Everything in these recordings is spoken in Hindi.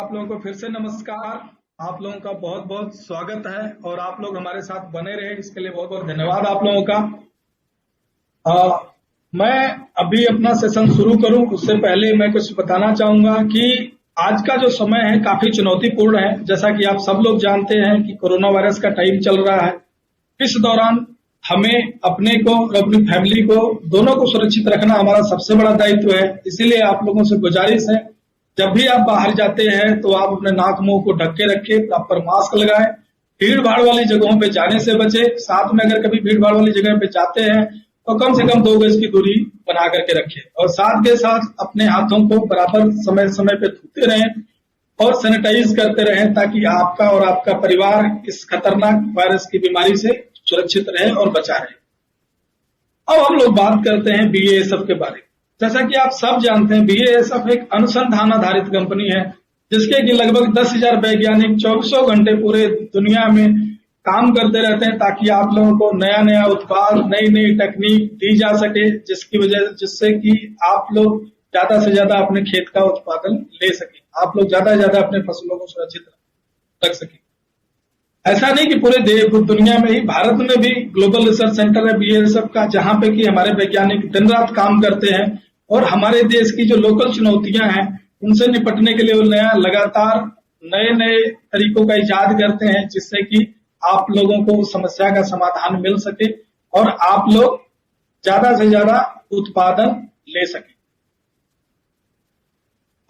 आप लोगों को फिर से नमस्कार। आप लोगों का बहुत बहुत स्वागत है और आप लोग हमारे साथ बने रहे इसके लिए बहुत बहुत धन्यवाद आप लोगों का। मैं अभी अपना सेशन शुरू करूं उससे पहले मैं कुछ बताना चाहूंगा कि आज का जो समय है काफी चुनौतीपूर्ण है। जैसा कि आप सब लोग जानते हैं कि कोरोना वायरस का टाइम चल रहा है। इस दौरान हमें अपने को और अपनी फैमिली को दोनों को सुरक्षित रखना हमारा सबसे बड़ा दायित्व है। इसीलिए आप लोगों से गुजारिश है, जब भी आप बाहर जाते हैं तो आप अपने नाक मुंह को ढक के रखें, प्रॉपर मास्क लगाएं, भीड़ भाड़ वाली जगहों पे जाने से बचे। साथ में अगर कभी भीड़ भाड़ वाली जगह पे जाते हैं तो कम से कम 2 गज की दूरी बना करके रखें और साथ के साथ अपने हाथों को बराबर समय समय पे धोते रहें और सैनिटाइज करते रहें ताकि आपका और आपका परिवार इस खतरनाक वायरस की बीमारी से सुरक्षित रहे और बचा रहे। अब हम लोग बात करते हैं BASF के बारे में। जैसा कि आप सब जानते हैं BASF एक अनुसंधान आधारित कंपनी है जिसके कि लगभग 10,000 वैज्ञानिक 24 घंटे पूरे दुनिया में काम करते रहते हैं ताकि आप लोगों को नया नया उत्पाद, नई नई टेक्निक दी जा सके जिससे कि आप लोग ज्यादा से ज्यादा अपने खेत का उत्पादन ले सके, आप लोग ज्यादा से ज्यादा अपने फसलों को सुरक्षित रख सके। ऐसा नहीं कि पूरे दुनिया में ही, भारत में भी ग्लोबल रिसर्च सेंटर है BASF का, जहां पे कि हमारे वैज्ञानिक दिन रात काम करते हैं और हमारे देश की जो लोकल चुनौतियां हैं उनसे निपटने के लिए वो लगातार नए नए तरीकों का इजाद करते हैं जिससे कि आप लोगों को उस समस्या का समाधान मिल सके और आप लोग ज्यादा से ज्यादा उत्पादन ले सके।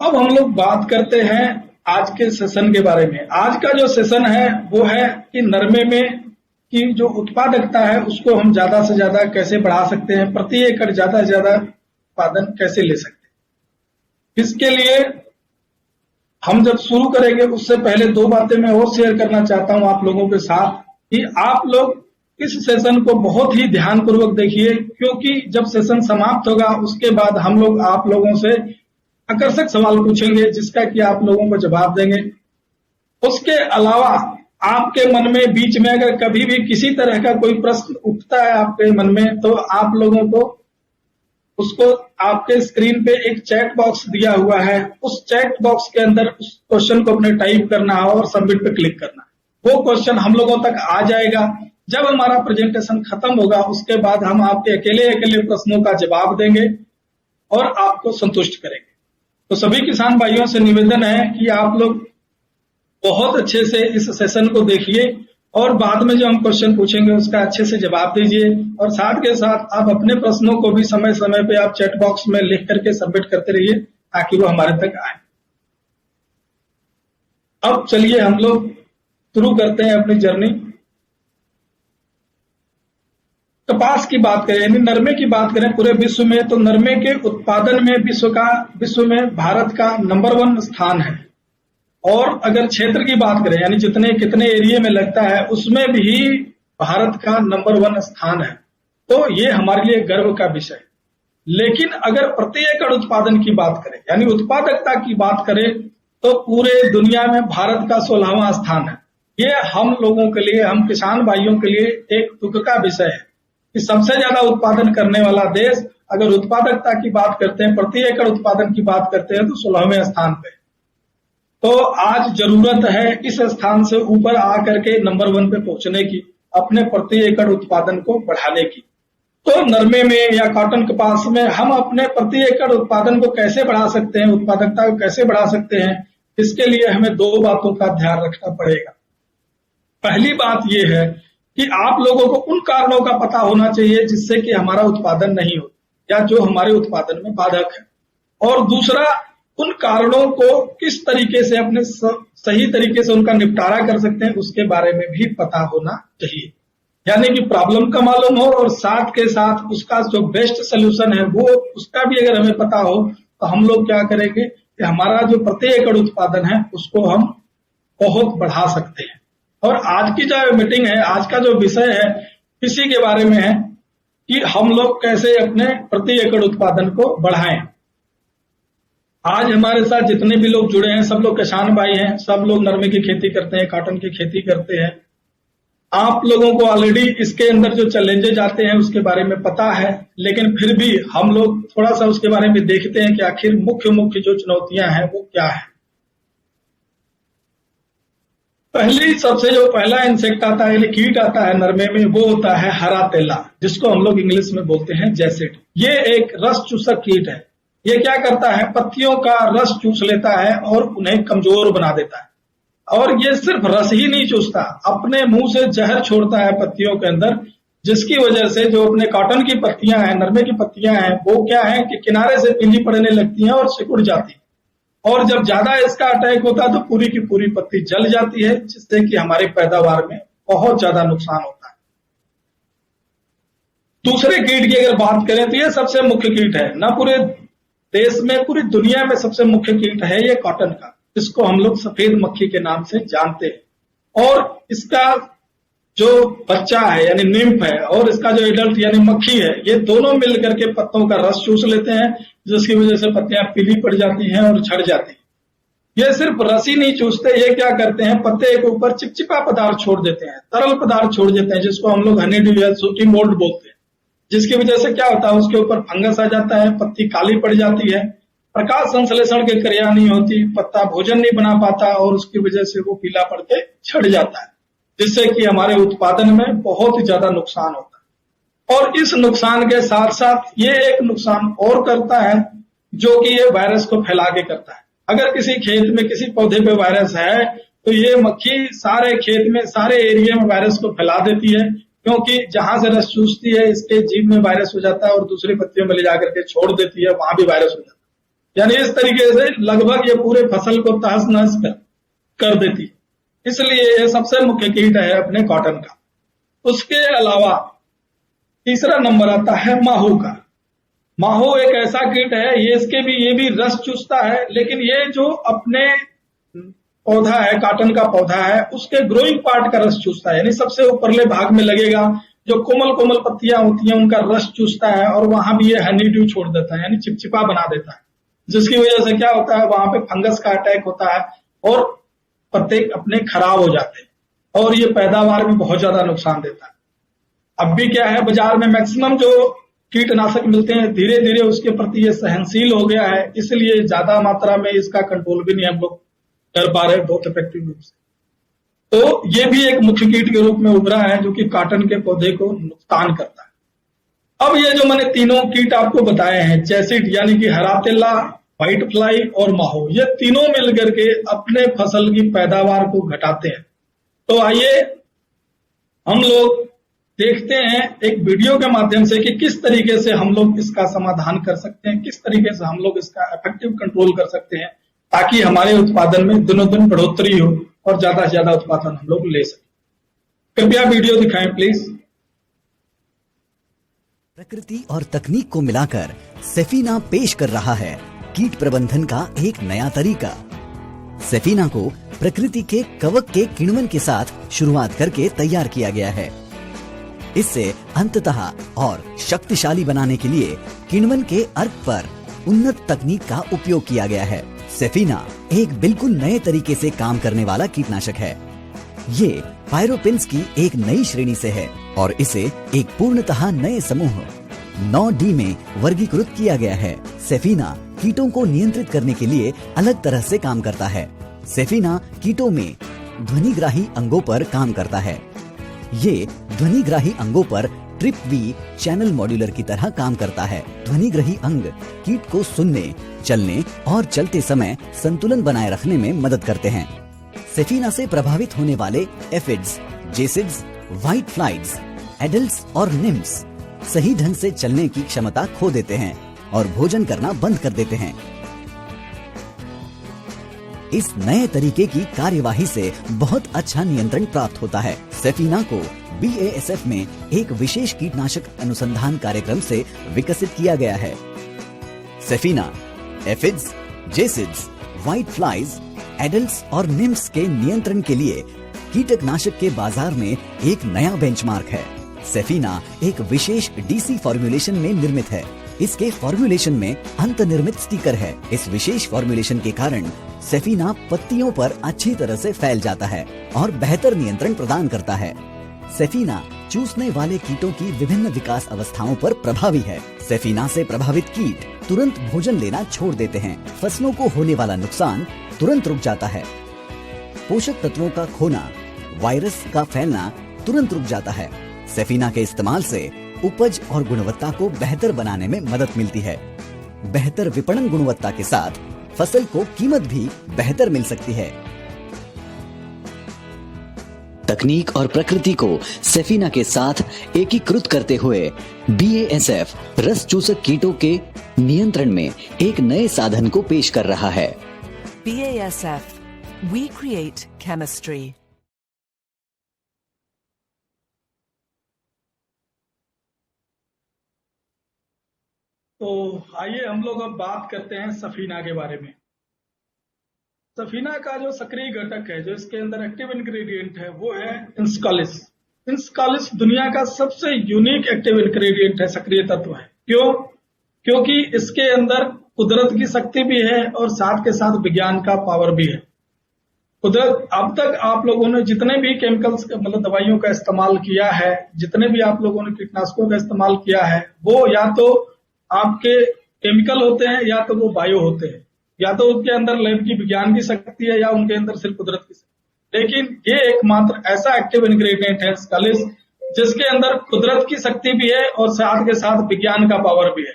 अब हम लोग बात करते हैं आज के सेशन के बारे में। आज का जो सेशन है वो है कि नरमे में की जो उत्पादकता है उसको हम ज्यादा से ज्यादा कैसे बढ़ा सकते हैं, प्रति एकड़ ज्यादा से ज्यादा उत्पादन कैसे ले सकते हैं। इसके लिए हम जब शुरू करेंगे उससे पहले 2 बातें मैं और शेयर करना चाहता हूं आप लोगों के साथ कि आप लोग इस सेशन को बहुत ही ध्यानपूर्वक देखिए, क्योंकि जब सेशन समाप्त होगा उसके बाद हम लोग आप लोगों से आकर्षक सवाल पूछेंगे जिसका कि आप लोगों को जवाब देंगे। उसके अलावा आपके मन में बीच में अगर कभी भी किसी तरह का कोई प्रश्न उठता है आपके मन में तो आप लोगों को उसको आपके स्क्रीन पे एक चैट बॉक्स दिया हुआ है, उस चैट बॉक्स के अंदर उस क्वेश्चन को अपने टाइप करना है और सबमिट पे क्लिक करना है। वो क्वेश्चन हम लोगों तक आ जाएगा। जब हमारा प्रेजेंटेशन खत्म होगा उसके बाद हम आपके अकेले अकेले प्रश्नों का जवाब देंगे और आपको संतुष्ट करेंगे। तो सभी किसान भाइयों से निवेदन है कि आप लोग बहुत अच्छे से इस सेशन को देखिए और बाद में जो हम क्वेश्चन पूछेंगे उसका अच्छे से जवाब दीजिए और साथ के साथ आप अपने प्रश्नों को भी समय समय पे आप चैट बॉक्स में लिख करके सबमिट करते रहिए ताकि वो हमारे तक आए। अब चलिए हम लोग शुरू करते हैं अपनी जर्नी। कपास की बात करें यानी नरमे की बात करें पूरे विश्व में तो नरमे के उत्पादन में विश्व में भारत का नंबर 1 स्थान है। और अगर क्षेत्र की बात करें यानी जितने कितने एरिया में लगता है उसमें भी भारत का नंबर 1 स्थान है। तो ये हमारे लिए गर्व का विषय है। लेकिन अगर प्रति एकड़ उत्पादन की बात करें यानी उत्पादकता की बात करें तो पूरे दुनिया में भारत का 16वां स्थान है। ये हम लोगों के लिए, हम किसान भाइयों के लिए एक दुख का विषय है कि सबसे ज्यादा उत्पादन करने वाला देश अगर उत्पादकता की बात करते हैं, प्रति एकड़ उत्पादन की बात करते हैं तो 16वें स्थान पे। तो आज जरूरत है इस स्थान से ऊपर आकर के नंबर 1 पे पहुंचने की, अपने प्रति एकड़ उत्पादन को बढ़ाने की। तो नरमे में या कॉटन कपास में हम अपने प्रति एकड़ उत्पादन को कैसे बढ़ा सकते हैं, उत्पादकता को कैसे बढ़ा सकते हैं, इसके लिए हमें 2 बातों का ध्यान रखना पड़ेगा। पहली बात यह है कि आप लोगों को उन कारणों का पता होना चाहिए जिससे कि हमारा उत्पादन नहीं हो या जो हमारे उत्पादन में बाधक है। और दूसरा, उन कारणों को किस तरीके से अपने सही तरीके से उनका निपटारा कर सकते हैं उसके बारे में भी पता होना चाहिए। यानी कि प्रॉब्लम का मालूम हो और साथ के साथ उसका जो बेस्ट सोल्यूशन है वो उसका भी अगर हमें पता हो तो हम लोग क्या करेंगे कि हमारा जो प्रति एकड़ उत्पादन है उसको हम बहुत बढ़ा सकते हैं। और आज की जो मीटिंग है, आज का जो विषय है इसी के बारे में है कि हम लोग कैसे अपने प्रति एकड़ उत्पादन को बढ़ाएं। आज हमारे साथ जितने भी लोग जुड़े हैं सब लोग किसान भाई हैं, सब लोग नरमे की खेती करते हैं, कॉटन की खेती करते हैं। आप लोगों को ऑलरेडी इसके अंदर जो चैलेंजेज आते हैं उसके बारे में पता है, लेकिन फिर भी हम लोग थोड़ा सा उसके बारे में देखते हैं कि आखिर मुख्य जो चुनौतियां हैं वो क्या है। सबसे जो पहला इंसेक्ट आता है यानी कीट आता है नरमे में, वो होता है हरा तेला, जिसको हम लोग इंग्लिश में बोलते हैं जैसिड। ये एक रस चूसक कीट है। ये क्या करता है, पत्तियों का रस चूस लेता है और उन्हें कमजोर बना देता है। और ये सिर्फ रस ही नहीं चूसता, अपने मुंह से जहर छोड़ता है पत्तियों के अंदर, जिसकी वजह से जो अपने कॉटन की पत्तियां हैं, नरमे की पत्तियां हैं, वो क्या है कि किनारे से पीली पड़ने लगती हैं और सिकुड़ जाती है। और जब ज्यादा इसका अटैक होता है तो पूरी की पूरी पत्ती जल जाती है, जिससे कि हमारी पैदावार में बहुत ज्यादा नुकसान होता है। दूसरे कीट की अगर बात करें तो ये सबसे मुख्य कीट है, ना पूरे देश में, पूरी दुनिया में सबसे मुख्य कीट है ये कॉटन का, जिसको हम लोग सफेद मक्खी के नाम से जानते हैं। और इसका जो बच्चा है यानी निम्फ है और इसका जो एडल्ट यानी मक्खी है, ये दोनों मिलकर के पत्तों का रस चूस लेते हैं, जिसकी वजह से पत्तियां पीली पड़ जाती हैं और झड़ जाती हैं। ये सिर्फ रस ही नहीं चूसते, ये क्या करते हैं, पत्ते के ऊपर चिपचिपा पदार्थ छोड़ देते हैं, तरल पदार्थ छोड़ देते हैं, जिसको हम लोग हनी ड्यू या सूटी मोल्ड बोलते हैं। जिसकी वजह से क्या होता है, उसके ऊपर फंगस आ जाता है, पत्ती काली पड़ जाती है, प्रकाश संश्लेषण की क्रिया नहीं होती, पत्ता भोजन नहीं बना पाता और उसकी वजह से वो पीला पड़ के झड़ जाता है, जिससे कि हमारे उत्पादन में बहुत ही ज्यादा नुकसान होता है। और इस नुकसान के साथ साथ ये एक नुकसान और करता है, जो कि ये वायरस को फैला के करता है। अगर किसी खेत में किसी पौधे पे वायरस है तो ये मक्खी सारे खेत में, सारे एरिया में वायरस को फैला देती है, क्योंकि जहां से रस चूसती है इसके जीभ में वायरस हो जाता है और दूसरी पत्तियों में ले जाकर के छोड़ देती है, वहां भी वायरस हो जाता है। यानी इस तरीके से लगभग ये पूरे फसल को तहस नहस कर देती है। इसलिए ये सबसे मुख्य कीट है अपने कॉटन का। उसके अलावा तीसरा नंबर आता है माहू का। माहू एक ऐसा कीट है, ये भी रस चूसता है, लेकिन ये जो अपने पौधा है, कॉटन का पौधा है, उसके ग्रोइंग पार्ट का रस चूसता है, यानी सबसे ऊपरले भाग में लगेगा जो कोमल कोमल पत्तियां होती हैं उनका रस चूसता है और वहां भी ये हनी ड्यू छोड़ देता है, यानी चिपचिपा बना देता है, जिसकी वजह से क्या होता है, वहां पे फंगस का अटैक होता है और पत्ते अपने खराब हो जाते हैं और ये पैदावार में बहुत ज्यादा नुकसान देता है। अब भी क्या है, बाजार में मैक्सिमम जो कीटनाशक मिलते हैं, धीरे धीरे उसके प्रति ये सहनशील हो गया है, इसलिए ज्यादा मात्रा में इसका कंट्रोल भी नहीं हम लोग कर पा रहे बहुत इफेक्टिव रूप से। तो ये भी एक मुख्य कीट के रूप में उभरा है, जो कि कॉटन के पौधे को नुकसान करता है। अब ये जो मैंने तीनों कीट आपको बताए हैं, जैसिड यानी कि हरा तेला, व्हाइट फ्लाई और माहो, ये तीनों मिलकर के अपने फसल की पैदावार को घटाते हैं। तो आइए हम लोग देखते हैं एक वीडियो के माध्यम से कि किस तरीके से हम लोग इसका समाधान कर सकते हैं, किस तरीके से हम लोग इसका इफेक्टिव कंट्रोल कर सकते हैं, ताकि हमारे उत्पादन में दिनों दिन बढ़ोतरी हो और ज्यादा से ज्यादा उत्पादन हम लोग ले सकें। कृपया वीडियो दिखाएं प्लीज। प्रकृति और तकनीक को मिलाकर सेफीना पेश कर रहा है कीट प्रबंधन का एक नया तरीका। सेफीना को प्रकृति के कवक के किण्वन के साथ शुरुआत करके तैयार किया गया है। इससे अंततः और शक्तिशाली बनाने के लिए किण्वन के अर्क पर उन्नत तकनीक का उपयोग किया गया है। सेफीना एक बिल्कुल नए तरीके से काम करने वाला कीटनाशक है। ये पायरोपिन्स की एक नई श्रेणी से है और इसे एक पूर्णतः नए समूह 9D में वर्गीकृत किया गया है। सेफीना कीटों को नियंत्रित करने के लिए अलग तरह से काम करता है। सेफीना कीटों में ध्वनिग्राही अंगों पर काम करता है। ये ध्वनिग्राही अंगों पर ट्रिप वी चैनल मॉड्यूलर की तरह काम करता है। ध्वनिग्राही अंग कीट को सुनने, चलने और चलते समय संतुलन बनाए रखने में मदद करते हैं। सेफीना से प्रभावित होने वाले aphids, jassids, white flies, adults और निम्फ्स सही ढंग से चलने की क्षमता खो देते हैं और भोजन करना बंद कर देते हैं। इस नए तरीके की कार्यवाही से बहुत अच्छा नियंत्रण प्राप्त होता है। सेफीना को BASF में एक विशेष कीटनाशक अनुसंधान कार्यक्रम से विकसित किया गया है। सेफीना aphids, jassids, white flies, adults और निम्फ्स के नियंत्रण के लिए कीटनाशक के बाजार में एक नया बेंचमार्क है। सेफीना एक विशेष DC फॉर्मुलेशन में निर्मित है। इसके फॉर्मुलेशन में अंतर्निर्मित स्टिकर है। इस विशेष फॉर्मुलेशन के कारण सेफीना पत्तियों पर अच्छी तरह से फैल जाता है और बेहतर नियंत्रण प्रदान करता है। सेफीना चूसने वाले कीटों की विभिन्न विकास अवस्थाओं पर प्रभावी है। सेफीना से प्रभावित कीट तुरंत भोजन लेना छोड़ देते हैं। फसलों को होने वाला नुकसान तुरंत रुक जाता है। पोषक तत्वों का खोना, वायरस का फैलना तुरंत रुक जाता है। सेफीना के इस्तेमाल से उपज और गुणवत्ता को बेहतर बनाने में मदद मिलती है। बेहतर विपणन गुणवत्ता के साथ फसल को कीमत भी बेहतर मिल सकती है। तकनीक और प्रकृति को सेफीना के साथ एकीकृत करते हुए BASF रस चूसक कीटों के नियंत्रण में एक नए साधन को पेश कर रहा है। BASF, we create chemistry. तो आइए हम लोग अब बात करते हैं सफीना के बारे में। सफीना का जो सक्रिय घटक है, जो इसके अंदर एक्टिव इंग्रेडिएंट है, वो है इंस्कॉलिस। इंस्कॉलिस दुनिया का सबसे यूनिक एक्टिव इंग्रेडिएंट है, सक्रिय तत्व है। क्यों? क्योंकि इसके अंदर कुदरत की शक्ति भी है और साथ के साथ विज्ञान का पावर भी है। कुदरत, अब तक आप लोगों ने जितने भी केमिकल्स मतलब दवाइयों का इस्तेमाल किया है, जितने भी आप लोगों ने कीटनाशकों का इस्तेमाल किया है, वो या तो आपके केमिकल होते हैं या तो वो बायो होते हैं, या तो उनके अंदर लैब की विज्ञान की शक्ति है या उनके अंदर सिर्फ कुदरत की शक्ति। लेकिन ये एकमात्र ऐसा एक्टिव इंग्रेडिएंट है स्कलिस, जिसके अंदर कुदरत की शक्ति भी है और साथ के साथ विज्ञान का पावर भी है।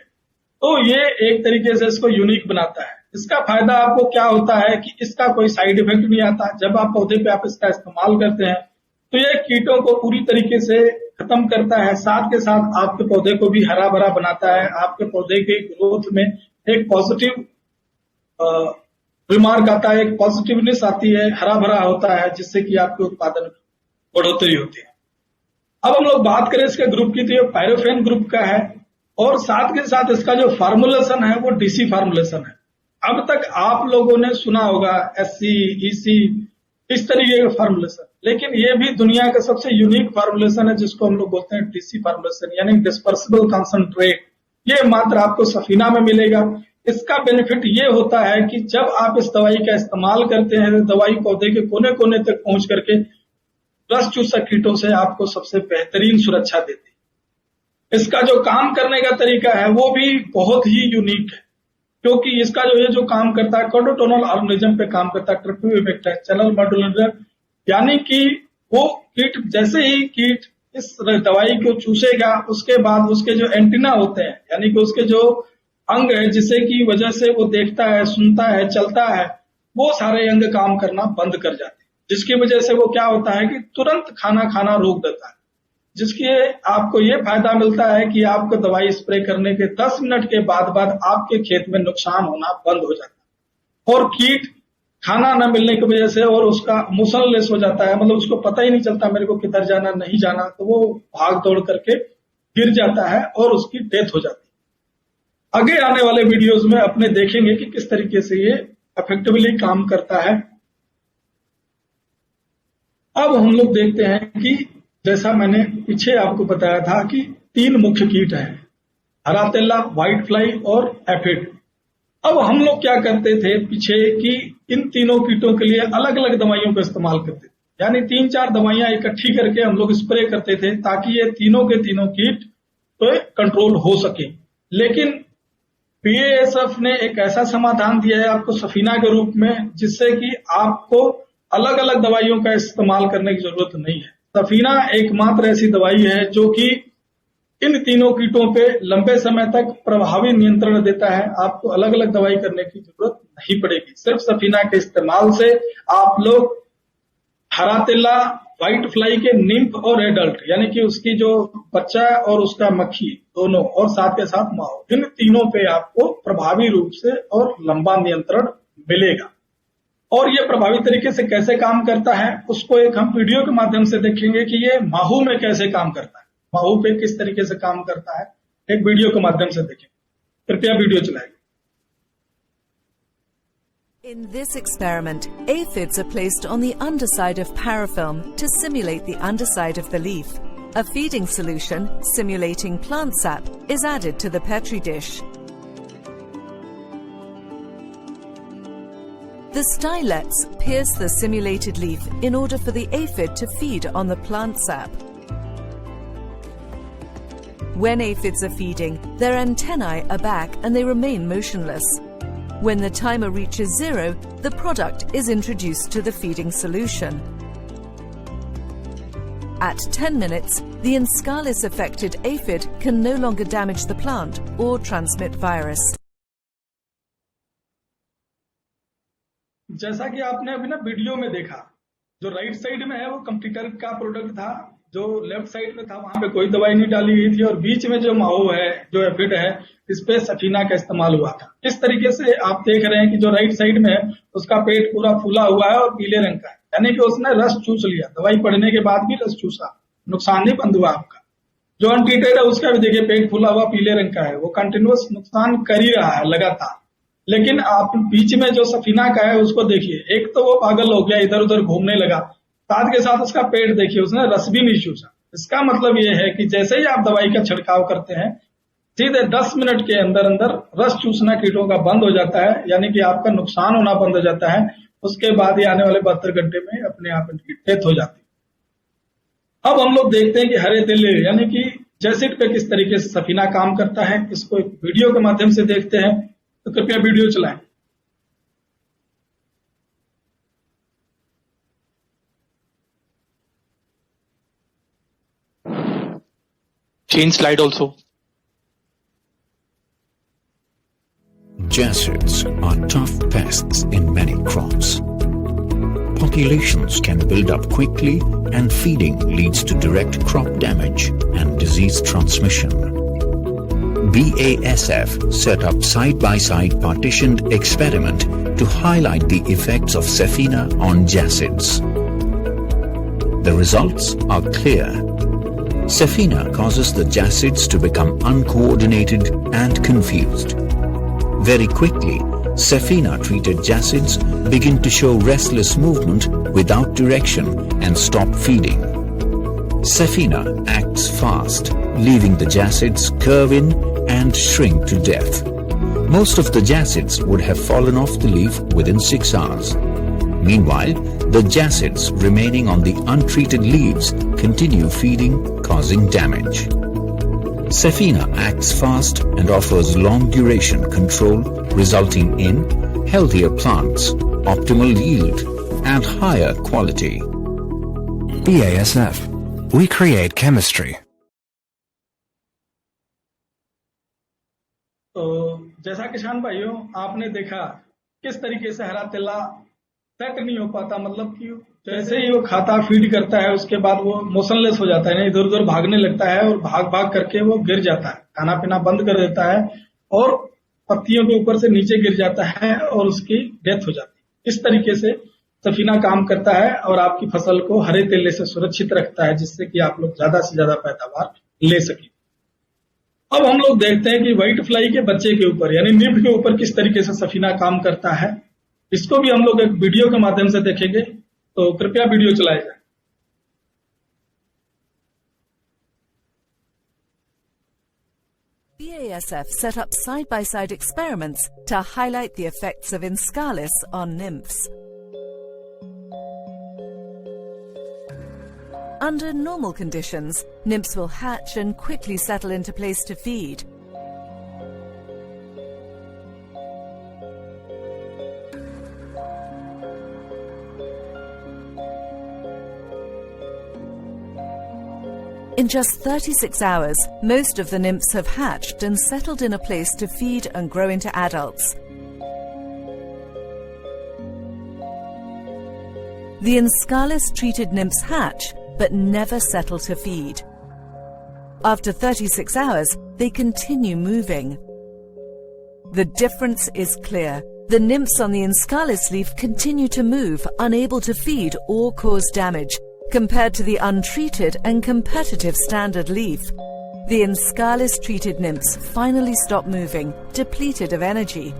तो ये एक तरीके से इसको यूनिक बनाता है। इसका फायदा आपको क्या होता है कि इसका कोई साइड इफेक्ट नहीं आता। जब आप पौधे पे आप इसका इस्तेमाल करते हैं तो ये कीटों को पूरी तरीके से खत्म करता है, साथ के साथ आपके पौधे को भी हरा भरा बनाता है। आपके पौधे के ग्रोथ में एक पॉजिटिव रिमार्क आता है, एक पॉजिटिवनेस आती है, हरा भरा होता है, जिससे कि आपके उत्पादन में बढ़ोतरी होती है। अब हम लोग बात करें इसके ग्रुप की, तो ये पायरोफेन ग्रुप का है और साथ के साथ इसका जो फार्मुलेशन है वो DC फार्मुलेशन है। अब तक आप लोगों ने सुना होगा SC, EC, इस तरीके का फार्मुलेशन, लेकिन ये भी दुनिया का सबसे यूनिक फार्मुलेशन है, जिसको हम लोग बोलते हैं DC फार्मुलेशन, यानी डिस्पर्सिबल कंसंट्रेट। ये मात्र आपको सफीना में मिलेगा। इसका बेनिफिट ये होता है कि जब आप इस दवाई का इस्तेमाल करते हैं तो दवाई पौधे के कोने कोने तक पहुंच करके रस चूसक कीटों से आपको सबसे बेहतरीन सुरक्षा देती है। इसका जो काम करने का तरीका है वो भी बहुत ही यूनिक है, क्योंकि इसका जो काम करता है कोडोटोनल ऑर्गेनिज्म पे काम करता है, ट्रिप्टिव इफेक्ट है, चैनल मॉड्यूलेटर, यानी कि वो कीट जैसे ही कीट इस दवाई को चूसेगा उसके बाद उसके जो एंटीना होते हैं, यानी कि उसके जो अंग है जिसे की वजह से वो देखता है, सुनता है, चलता है, वो सारे अंग काम करना बंद कर जाते हैं, जिसकी वजह से वो क्या होता है कि तुरंत खाना रोक देता है। जिसके आपको ये फायदा मिलता है कि आपको दवाई स्प्रे करने के 10 मिनट के बाद आपके खेत में नुकसान होना बंद हो जाता है और कीट खाना न मिलने की वजह से और उसका मोशनलेस हो जाता है, मतलब उसको पता ही नहीं चलता मेरे को किधर जाना नहीं जाना, तो वो भाग दौड़ करके गिर जाता है और उसकी डेथ हो जाती है। आगे आने वाले वीडियोस में अपने देखेंगे कि किस तरीके से ये इफेक्टिवली काम करता है। अब हम लोग देखते हैं कि जैसा मैंने पीछे आपको बताया था कि 3 मुख्य कीट हैं, हरा तेला, व्हाइट फ्लाई और एफिड। अब हम लोग क्या करते थे पीछे कि इन तीनों कीटों के लिए अलग अलग दवाइयों का इस्तेमाल करते थे, यानी 3-4 दवाइयां इकट्ठी करके हम लोग स्प्रे करते थे ताकि ये तीनों के तीनों कीट तो कंट्रोल हो सके। लेकिन BASF ने एक ऐसा समाधान दिया है आपको सफीना के रूप में, जिससे कि आपको अलग अलग दवाइयों का इस्तेमाल करने की जरूरत नहीं है। सफीना एकमात्र ऐसी दवाई है जो कि इन तीनों कीटों पे लंबे समय तक प्रभावी नियंत्रण देता है। आपको अलग अलग दवाई करने की जरूरत नहीं पड़ेगी। सिर्फ सफीना के इस्तेमाल से आप लोग हरा तेला, व्हाइट फ्लाई के निम्फ और एडल्ट, यानी कि उसकी जो बच्चा और उसका मक्खी दोनों, और साथ के साथ माओ, इन तीनों पे आपको प्रभावी रूप से और लंबा नियंत्रण मिलेगा। और ये प्रभावी तरीके से कैसे काम करता है उसको एक हम वीडियो के माध्यम से देखेंगे कि ये माहू में कैसे काम करता है, माहू पे किस तरीके से काम करता है, एक वीडियो के माध्यम से देखेंगे। कृपया वीडियो चलाएं। In this experiment, aphids are placed on the underside of parafilm to simulate the underside of the leaf. A feeding solution simulating plant sap is added to the petri dish. The stylets pierce the simulated leaf in order for the aphid to feed on the plant sap. When aphids are feeding, their antennae are back and they remain motionless. When the timer reaches 0, the product is introduced to the feeding solution. At 10 minutes, the Inscalis affected aphid can no longer damage the plant or transmit virus. जैसा कि आपने अभी ना वीडियो में देखा, जो राइट साइड में है वो कंपटीटर का प्रोडक्ट था, जो लेफ्ट साइड में था वहां पे कोई दवाई नहीं डाली गई थी, और बीच में जो माओ है, जो एफिड है, इस पे सफीना का इस्तेमाल हुआ था। इस तरीके से आप देख रहे हैं कि जो राइट साइड में है उसका पेट पूरा फूला हुआ है और पीले रंग का है, यानी कि उसने रस चूस लिया, दवाई पड़ने के बाद भी रस चूसा, नुकसान नहीं बंद हुआ आपका। जो अनट्रीटेड है उसका भी देखिए पेट फूला हुआ पीले रंग का है, वो कंटिन्यूअस नुकसान कर ही रहा है लगातार। लेकिन आप बीच में जो सफीना का है उसको देखिए, एक तो वो पागल हो गया, इधर उधर घूमने लगा, साथ के साथ उसका पेट देखिए, उसने रस भी नहीं चूसा। इसका मतलब ये है कि जैसे ही आप दवाई का छिड़काव करते हैं, सीधे 10 मिनट के अंदर अंदर रस चूसना कीटों का बंद हो जाता है, यानी कि आपका नुकसान होना बंद हो जाता है। उसके बाद ही आने वाले 72 घंटे में अपने आप इनकी डेथ हो जाती है। अब हम लोग देखते हैं कि हरे तिल्ले यानी कि जैसिड पे किस तरीके से सफीना काम करता है, इसको एक वीडियो के माध्यम से देखते हैं। तो कृपया वीडियो चलाएं। Change slide also. Jacids are tough pests in many crops. Populations can build up quickly and feeding leads to direct crop damage and disease transmission. BASF set up side-by-side partitioned experiment to highlight the effects of Sefina on Jacids. The results are clear. Sefina causes the Jacids to become uncoordinated and confused. Very quickly, Sefina-treated Jacids begin to show restless movement without direction and stop feeding. Sefina acts fast, leaving the Jacids curve in and shrink to death. Most of the Jacids would have fallen off the leaf within 6 hours. Meanwhile, the Jacids remaining on the untreated leaves continue feeding, causing damage. Sefina acts fast and offers long duration control, resulting in healthier plants, optimal yield, and higher quality. BASF. We create chemistry. तो जैसा किसान भाइयों आपने देखा किस तरीके से हरा तिल्ला सेट नहीं हो पाता, मतलब कि जैसे ही वो खाता फीड करता है उसके बाद वो मोशनलेस हो जाता है, इधर उधर भागने लगता है और भाग भाग करके वो गिर जाता है, खाना पीना बंद कर देता है और पत्तियों के ऊपर से नीचे गिर जाता है और उसकी डेथ हो जाती है। इस तरीके से सफीना काम करता है और आपकी फसल को हरे तिल्ले से सुरक्षित रखता है, जिससे कि आप लोग ज्यादा से ज्यादा पैदावार ले सकें। अब हम लोग देखते हैं कि व्हाइट फ्लाई के बच्चे के ऊपर यानी निम्फ के ऊपर किस तरीके से सफीना काम करता है। इसको भी हम लोग एक वीडियो के माध्यम से देखेंगे, तो कृपया वीडियो चलाएं जाए। BASF set up side-by-side experiments to highlight the effects of Inscalis on nymphs. Under normal conditions, nymphs will hatch and quickly settle into place to feed. In just 36 hours, most of the nymphs have hatched and settled in a place to feed and grow into adults. The Inscalis-treated nymphs hatch, but never settle to feed. After 36 hours, they continue moving. The difference is clear. The nymphs on the Inscalis leaf continue to move, unable to feed or cause damage, compared to the untreated and competitive standard leaf. The Inscalis-treated nymphs finally stop moving, depleted of energy.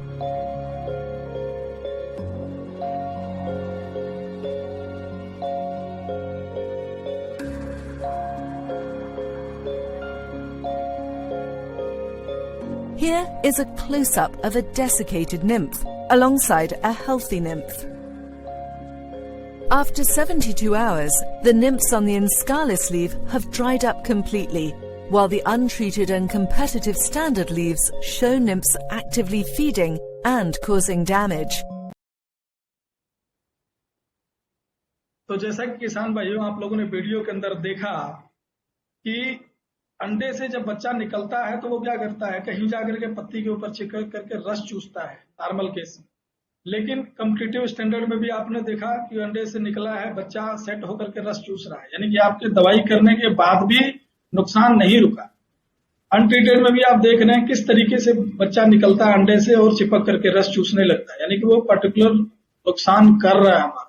Here is a close-up of a desiccated nymph alongside a healthy nymph. After 72 hours, the nymphs on the Inscalis leaf have dried up completely, while the untreated and competitive standard leaves show nymphs actively feeding and causing damage. तो जैसा कि किसान भाइयों आप लोगों ने वीडियो के अंदर देखा कि अंडे से जब बच्चा निकलता है तो वो क्या करता है, कहीं जाकर के पत्ती के ऊपर चिपक करके रस चूसता है नॉर्मल केस में। लेकिन कॉम्पिटिटिव स्टैंडर्ड में भी आपने देखा कि अंडे से निकला है बच्चा सेट होकर के रस चूस रहा है, यानी कि आपके दवाई करने के बाद भी नुकसान नहीं रुका। अनट्रीटेड में भी आप देख रहे हैं किस तरीके से बच्चा निकलता है अंडे से और चिपक करके रस चूसने लगता है, यानी कि वो पर्टिकुलर नुकसान कर रहा है हमारा।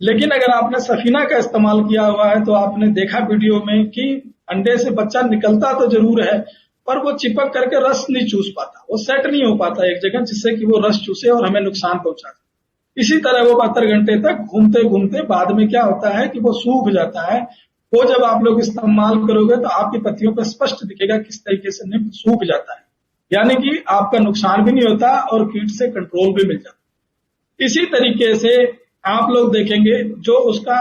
लेकिन अगर आपने सफीना का इस्तेमाल किया हुआ है तो आपने देखा वीडियो में कि अंडे से बच्चा निकलता तो जरूर है पर वो चिपक करके रस नहीं चूस पाता, वो सेट नहीं हो पाता एक जगह जिससे कि वो रस चूसे और हमें नुकसान पहुंचा। इसी तरह वो 72 घंटे तक घूमते घूमते बाद में क्या होता है कि वो सूख जाता है। वो जब आप लोग इस्तेमाल करोगे तो आपकी पत्तियों पर स्पष्ट दिखेगा किस तरीके से निम्ब सूख जाता है, यानी कि आपका नुकसान भी नहीं होता और कीट से कंट्रोल भी मिल जाता। इसी तरीके से आप लोग देखेंगे जो उसका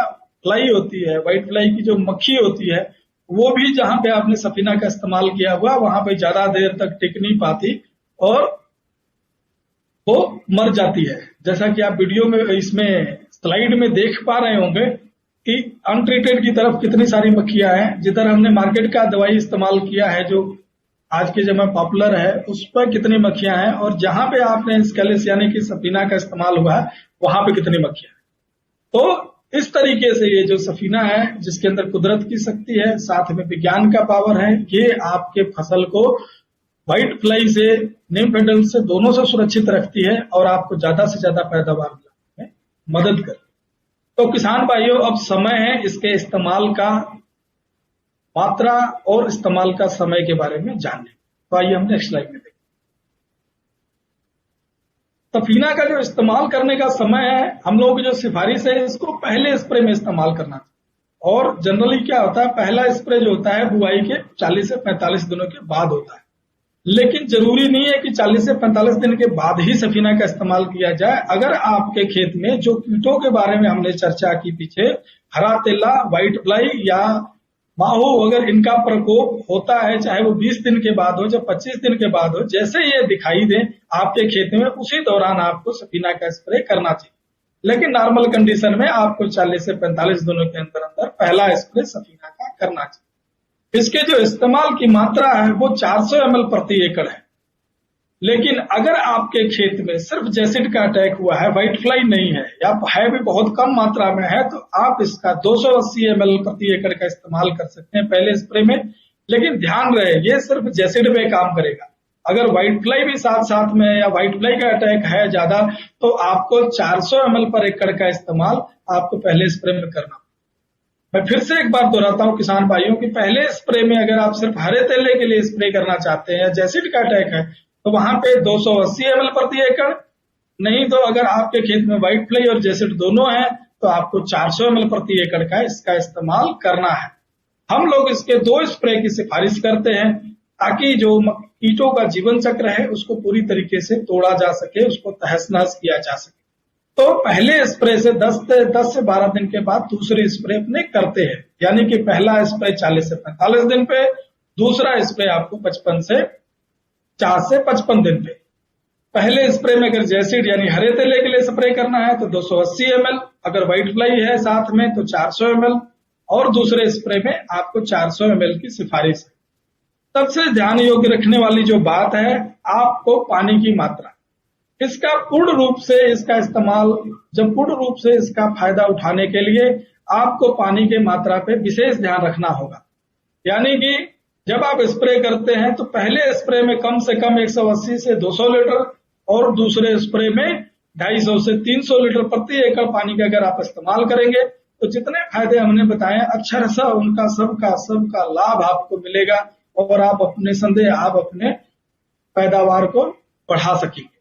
फ्लाई होती है, व्हाइट फ्लाई की जो मक्खी होती है, वो भी जहां पे आपने सफीना का इस्तेमाल किया हुआ वहां पे ज्यादा देर तक टिक नहीं पाती और वो मर जाती है। जैसा कि आप वीडियो में इसमें स्लाइड में देख पा रहे होंगे कि अनट्रीटेड की तरफ कितनी सारी मक्खियां हैं। जिधर हमने मार्केट का दवाई इस्तेमाल किया है जो आज के समय पॉपुलर है उस पर कितनी मक्खियां हैं और जहां पे आपने स्केलिस यानी कि सफीना का इस्तेमाल हुआ है वहां पे कितनी मक्खियां हैं। तो इस तरीके से ये जो सफीना है जिसके अंदर कुदरत की शक्ति है साथ में विज्ञान का पावर है, ये आपके फसल को व्हाइट फ्लाई से नीम पेडल से दोनों से सुरक्षित रखती है और आपको ज्यादा से ज्यादा पैदावार में मदद करती है। तो किसान भाइयों अब समय है इसके इस्तेमाल का, मात्रा और इस्तेमाल का समय के बारे में जानने। तो आइए हम नेक्स्ट स्लाइड में देखें। सफीना का जो इस्तेमाल करने का समय है हम लोगों की जो सिफारिश है इसको पहले स्प्रे में इस्तेमाल करना चाहिए। और जनरली क्या होता है पहला स्प्रे जो होता है बुआई के 40 से 45 दिनों के बाद होता है, लेकिन जरूरी नहीं है कि 40 से 45 दिन के बाद ही सफीना का इस्तेमाल किया जाए। अगर आपके खेत में जो कीटों के बारे में हमने चर्चा की पीछे, हरा तेला, व्हाइट फ्लाई या माहो, अगर इनका प्रकोप होता है चाहे वो 20 दिन के बाद हो या 25 दिन के बाद हो, जैसे ये दिखाई दे आपके खेत में उसी दौरान आपको सफीना का स्प्रे करना चाहिए। लेकिन नॉर्मल कंडीशन में आपको 40 से 45 दिनों के अंदर अंदर पहला स्प्रे सफीना का करना चाहिए। इसके जो इस्तेमाल की मात्रा है वो 400 ml प्रति एकड़ है। लेकिन अगर आपके खेत में सिर्फ जैसिड का अटैक हुआ है, व्हाइट फ्लाई नहीं है या है भी बहुत कम मात्रा में है, तो आप इसका 280 ml प्रति एकड़ का इस्तेमाल कर सकते हैं पहले स्प्रे में। लेकिन ध्यान रहे ये सिर्फ जैसिड में काम करेगा। अगर व्हाइट फ्लाई भी साथ साथ में या व्हाइट फ्लाई का अटैक है ज्यादा तो आपको 400 ml पर एकड़ का इस्तेमाल आपको पहले स्प्रे में करना। मैं फिर से एक बार दोहराता हूं किसान भाइयों की पहले स्प्रे में अगर आप सिर्फ हरे तेले के लिए स्प्रे करना चाहते हैं या जैसिड का अटैक है तो वहां पे 280 ml प्रति एकड़, नहीं तो अगर आपके खेत में व्हाइट फ्लाई और जैसिड दोनों है तो आपको 400 ml प्रति एकड़ का इसका इस्तेमाल करना है। हम लोग इसके 2 स्प्रे की सिफारिश करते हैं ताकि जो कीटों का जीवन चक्र है उसको पूरी तरीके से तोड़ा जा सके, उसको तहस नहस किया जा सके। तो पहले स्प्रे से 10 से 12 दिन के बाद दूसरे स्प्रे अपने करते हैं, यानी कि पहला स्प्रे 40 से 45 दिन पे, दूसरा स्प्रे आपको 55 से 55 दिन पे। पहले स्प्रे में अगर जैसिड यानी हरे तेले के लिए स्प्रे करना है तो 280 ml, अगर व्हाइट फ्लाई है साथ में तो 400 ml और दूसरे स्प्रे में आपको 400 ml की सिफारिश है। सबसे ध्यान योग्य रखने वाली जो बात है आपको पानी की मात्रा, इसका पूर्ण रूप से इसका इस्तेमाल, जब पूर्ण रूप से इसका फायदा उठाने के लिए आपको पानी की मात्रा पे विशेष ध्यान रखना होगा। यानी कि जब आप स्प्रे करते हैं तो पहले स्प्रे में कम से कम 180 से 200 लीटर और दूसरे स्प्रे में 250 से 300 लीटर प्रति एकड़ पानी का अगर आप इस्तेमाल करेंगे तो जितने फायदे हमने बताए अक्षरशः उनका सबका लाभ आपको मिलेगा और आप अपने पैदावार को बढ़ा सकेंगे।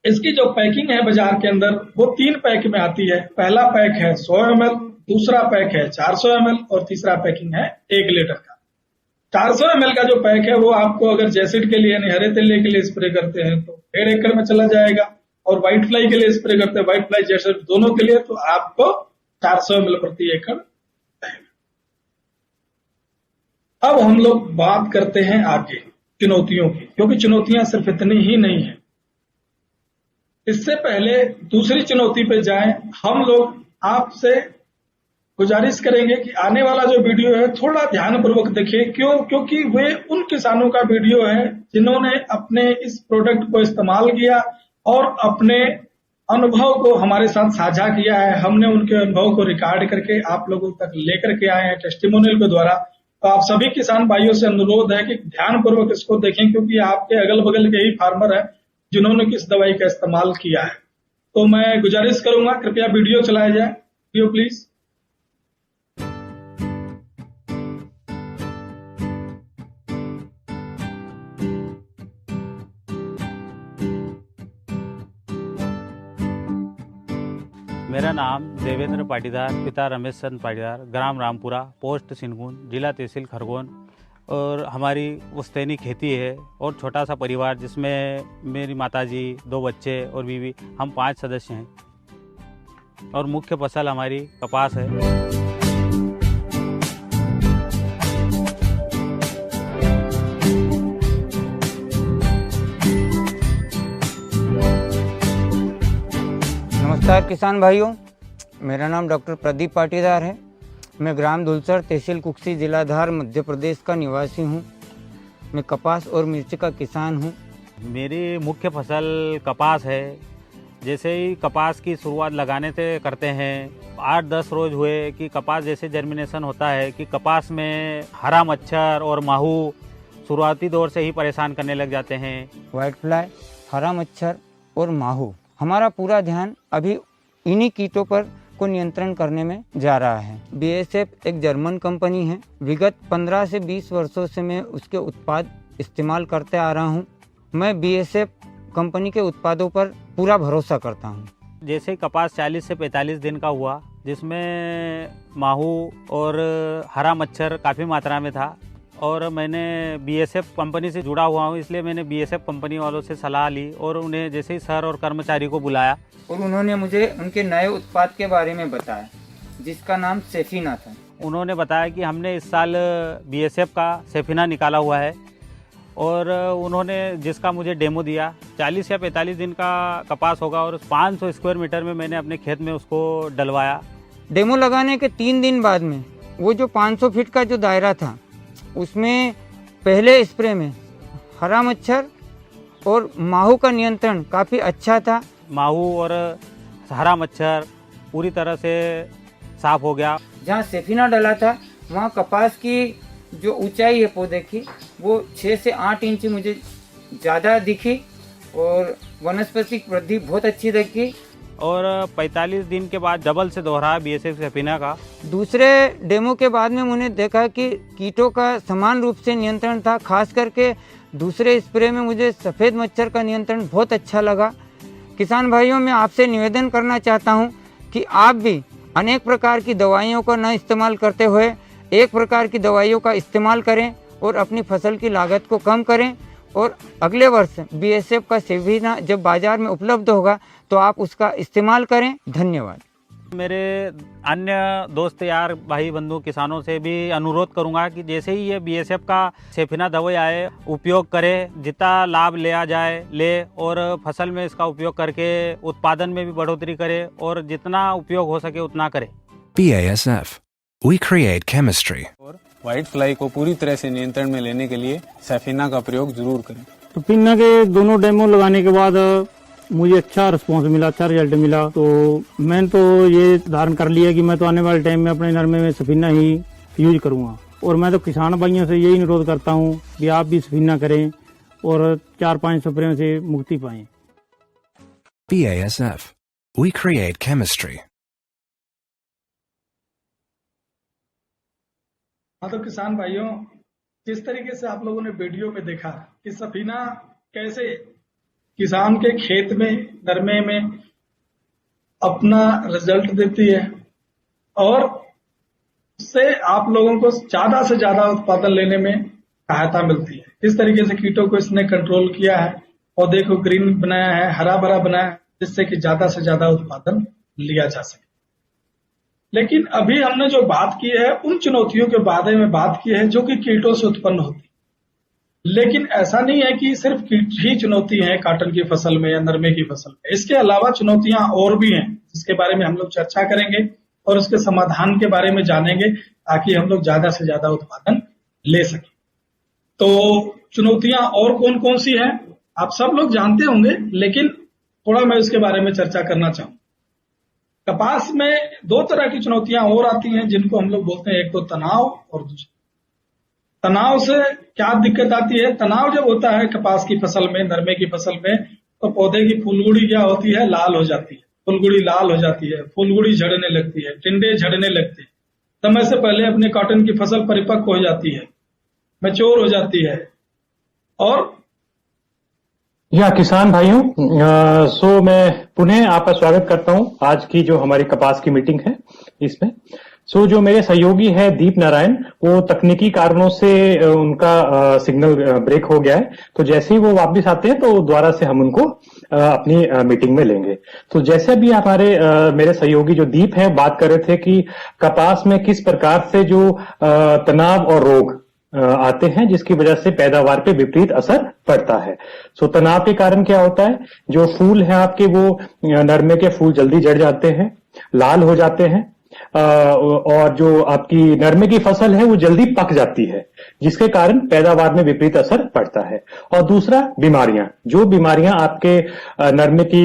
इसकी जो पैकिंग है बाजार के अंदर वो 3 पैक में आती है। पहला पैक है 100 ml, दूसरा पैक है 400 ml और तीसरा पैकिंग है 1 लीटर का। 400 ml का जो पैक है वो आपको अगर जैसिड के लिए यानी हरे तेले के लिए स्प्रे करते हैं तो 1.5 एकड़ में चला जाएगा और व्हाइट फ्लाई के लिए स्प्रे करते हैं, व्हाइट फ्लाई जैसिड दोनों के लिए, तो आपको 400 ml प्रति एकड़। अब हम लोग बात करते हैं आगे चुनौतियों की, क्योंकि चुनौतियां सिर्फ इतनी ही नहीं है। इससे पहले दूसरी चुनौती पे जाएं, हम लोग आपसे गुजारिश करेंगे कि आने वाला जो वीडियो है थोड़ा ध्यानपूर्वक देखें। क्योंकि वे उन किसानों का वीडियो है जिन्होंने अपने इस प्रोडक्ट को इस्तेमाल किया और अपने अनुभव को हमारे साथ साझा किया है। हमने उनके अनुभव को रिकॉर्ड करके आप लोगों तक लेकर के आए हैं टेस्टिमोनियल के द्वारा। तो आप सभी किसान भाइयों से अनुरोध है कि ध्यानपूर्वक इसको देखें, क्योंकि आपके अगल बगल के ही फार्मर हैं जिन्होंने किस दवाई का इस्तेमाल किया है। तो मैं गुजारिश करूंगा, कृपया वीडियो चलाया जाए। Video please. मेरा नाम देवेंद्र पाटीदार, पिता रमेश चंद पाटीदार, ग्राम रामपुरा, पोस्ट सिनगुन, जिला तहसील खरगोन। और हमारी पुश्तैनी खेती है और छोटा सा परिवार जिसमें मेरी माताजी, 2 बच्चे और बीवी, हम 5 सदस्य हैं। और मुख्य फसल हमारी कपास है। नमस्कार किसान भाइयों, मेरा नाम डॉक्टर प्रदीप पाटीदार है। मैं ग्राम दुलसर, तहसील कुक्सी, जिला धार, मध्य प्रदेश का निवासी हूँ। मैं कपास और मिर्च का किसान हूँ। मेरी मुख्य फसल कपास है। जैसे ही कपास की शुरुआत लगाने से करते हैं, 8-10 रोज हुए कि कपास जैसे जर्मिनेशन होता है कि कपास में हरा मच्छर और माहू शुरुआती दौर से ही परेशान करने लग जाते हैं। व्हाइट फ्लाई, हरा मच्छर और माहू, हमारा पूरा ध्यान अभी इन्हीं कीटों पर को नियंत्रण करने में जा रहा है। BASF एक जर्मन कंपनी है। विगत 15 से 20 वर्षों से मैं उसके उत्पाद इस्तेमाल करते आ रहा हूँ। मैं BASF कंपनी के उत्पादों पर पूरा भरोसा करता हूँ। जैसे कपास 40 से 45 दिन का हुआ, जिसमें माहू और हरा मच्छर काफ़ी मात्रा में था, और मैंने BASF कंपनी से जुड़ा हुआ हूँ, इसलिए मैंने BASF कंपनी वालों से सलाह ली और उन्हें जैसे ही सर और कर्मचारी को बुलाया और उन्होंने मुझे उनके नए उत्पाद के बारे में बताया, जिसका नाम सेफीना था। उन्होंने बताया कि हमने इस साल BASF का सेफीना निकाला हुआ है, और उन्होंने जिसका मुझे डेमो दिया। 40 या 45 दिन का कपास होगा और 500 स्क्वायर मीटर में मैंने अपने खेत में उसको डलवाया। डेमो लगाने के 3 दिन बाद में वो जो 500 फीट का जो दायरा था, उसमें पहले स्प्रे में हरा मच्छर और माहू का नियंत्रण काफ़ी अच्छा था। माहू और हरा मच्छर पूरी तरह से साफ हो गया। जहाँ सेफीना डला था वहाँ कपास की जो ऊंचाई है पौधे की, वो 6 से 8 इंच मुझे ज़्यादा दिखी और वनस्पतिक वृद्धि बहुत अच्छी दिखी। और 45 दिन के बाद डबल से दोहराया BASF सेफीना का। दूसरे डेमो के बाद में मैंने देखा कि कीटों का समान रूप से नियंत्रण था। खास करके दूसरे स्प्रे में मुझे सफ़ेद मच्छर का नियंत्रण बहुत अच्छा लगा। किसान भाइयों, मैं आपसे निवेदन करना चाहता हूं कि आप भी अनेक प्रकार की दवाइयों का न इस्तेमाल करते हुए एक प्रकार की दवाइयों का इस्तेमाल करें और अपनी फसल की लागत को कम करें। और अगले वर्ष BASF का सेफीना जब बाजार में उपलब्ध होगा तो आप उसका इस्तेमाल करें। धन्यवाद। मेरे अन्य दोस्त यार भाई बंधु किसानों से भी अनुरोध करूंगा कि जैसे ही ये BASF का सेफीना दवाई आए, उपयोग करें। जितना लाभ लिया जाए ले, और फसल में इसका उपयोग करके उत्पादन में भी बढ़ोतरी करें, और जितना उपयोग हो सके उतना करें। BASF. We create chemistry. और व्हाइट फ्लाई को पूरी तरह से नियंत्रण में लेने के लिए सेफीना का प्रयोग जरूर करें। तो पिन्ना के दोनों डेमो लगाने के बाद मुझे अच्छा रिस्पॉन्स मिला, अच्छा रिजल्ट मिला। तो मैंने तो ये धारण कर लिया कि मैं तो आने वाले टाइम में अपने नरमे में सेफीना ही यूज करूंगा। और मैं तो किसान भाइयों से यही अनुरोध करता हूं कि आप भी सेफीना करें और 4-5 स्प्रेयों से मुक्ति पाएं। BASF. We create chemistry. हाँ, तो किसान भाइयों, जिस तरीके से आप लोगों ने वीडियो में देखा कि सेफीना कैसे किसान के खेत में, नरमे में अपना रिजल्ट देती है और उससे आप लोगों को ज्यादा से ज्यादा उत्पादन लेने में सहायता मिलती है। किस तरीके से कीटों को इसने कंट्रोल किया है, पौधे को ग्रीन बनाया है, हरा भरा बनाया है, जिससे कि ज्यादा से ज्यादा उत्पादन लिया जा सके। लेकिन अभी हमने जो बात की है उन चुनौतियों के बारे में बात की है जो कि कीटों से उत्पन्न होती है। लेकिन ऐसा नहीं है कि सिर्फ कीट ही चुनौती है कॉटन की फसल में या नरमे की फसल में। इसके अलावा चुनौतियां और भी हैं, जिसके बारे में हम लोग चर्चा करेंगे और उसके समाधान के बारे में जानेंगे, ताकि हम लोग ज्यादा से ज्यादा उत्पादन ले सकें। तो चुनौतियां और कौन कौन सी हैं आप सब लोग जानते होंगे, लेकिन थोड़ा मैं उसके बारे में चर्चा करना चाहूँ। कपास में दो तरह की चुनौतियां और आती हैं, जिनको हम लोग बोलते हैं, एक तो तनाव और दूसरा। तनाव से क्या दिक्कत आती है? तनाव जब होता है कपास की फसल में, नरमे की फसल में, तो पौधे की फूलगुड़ी क्या होती है? लाल हो जाती है। फूलगुड़ी लाल हो जाती है, फूलगुड़ी झड़ने लगती है, टिंडे झड़ने लगते हैं। समय से पहले अपने कॉटन की फसल परिपक्व हो जाती है, मैच्योर हो जाती है। और या किसान भाइयों, सो मैं पुनः आपका स्वागत करता हूं आज की जो हमारी कपास की मीटिंग है इसमें। सो जो मेरे सहयोगी है दीप नारायण, वो तकनीकी कारणों से उनका सिग्नल ब्रेक हो गया है, तो जैसे ही वो वापस आते हैं तो दोबारा से हम उनको अपनी मीटिंग में लेंगे। तो जैसे भी हमारे मेरे सहयोगी जो दीप है बात कर रहे थे कि कपास में किस प्रकार से जो तनाव और रोग आते हैं, जिसकी वजह से पैदावार पे विपरीत असर पड़ता है। सो तनाव के कारण क्या होता है? जो फूल है आपके, वो नरमे के फूल जल्दी झड़ जाते हैं, लाल हो जाते हैं, और जो आपकी नरमे की फसल है वो जल्दी पक जाती है, जिसके कारण पैदावार में विपरीत असर पड़ता है। और दूसरा, बीमारियां, जो बीमारियां आपके नरमे की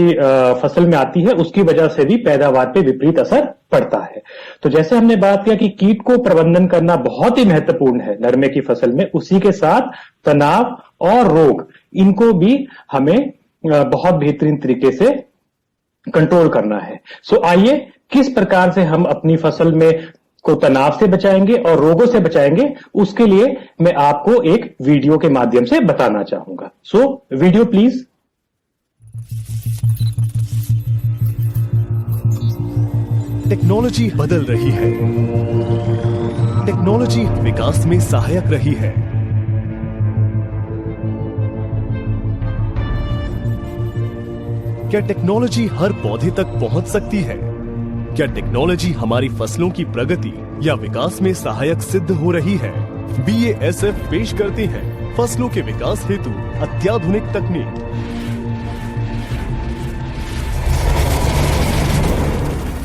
फसल में आती है, उसकी वजह से भी पैदावार पे विपरीत असर पड़ता है। तो जैसे हमने बात किया कि कीट को प्रबंधन करना बहुत ही महत्वपूर्ण है नरमे की फसल में, उसी के साथ तनाव और रोग, इनको भी हमें बहुत बेहतरीन तरीके से कंट्रोल करना है। सो आइए किस प्रकार से हम अपनी फसल में को तनाव से बचाएंगे और रोगों से बचाएंगे, उसके लिए मैं आपको एक वीडियो के माध्यम से बताना चाहूंगा। So video please. टेक्नोलॉजी बदल रही है, टेक्नोलॉजी विकास में सहायक रही है। क्या टेक्नोलॉजी हर पौधे तक पहुंच सकती है? क्या टेक्नोलॉजी हमारी फसलों की प्रगति या विकास में सहायक सिद्ध हो रही है? BASF पेश करते हैं फसलों के विकास हेतु अत्याधुनिक तकनीक।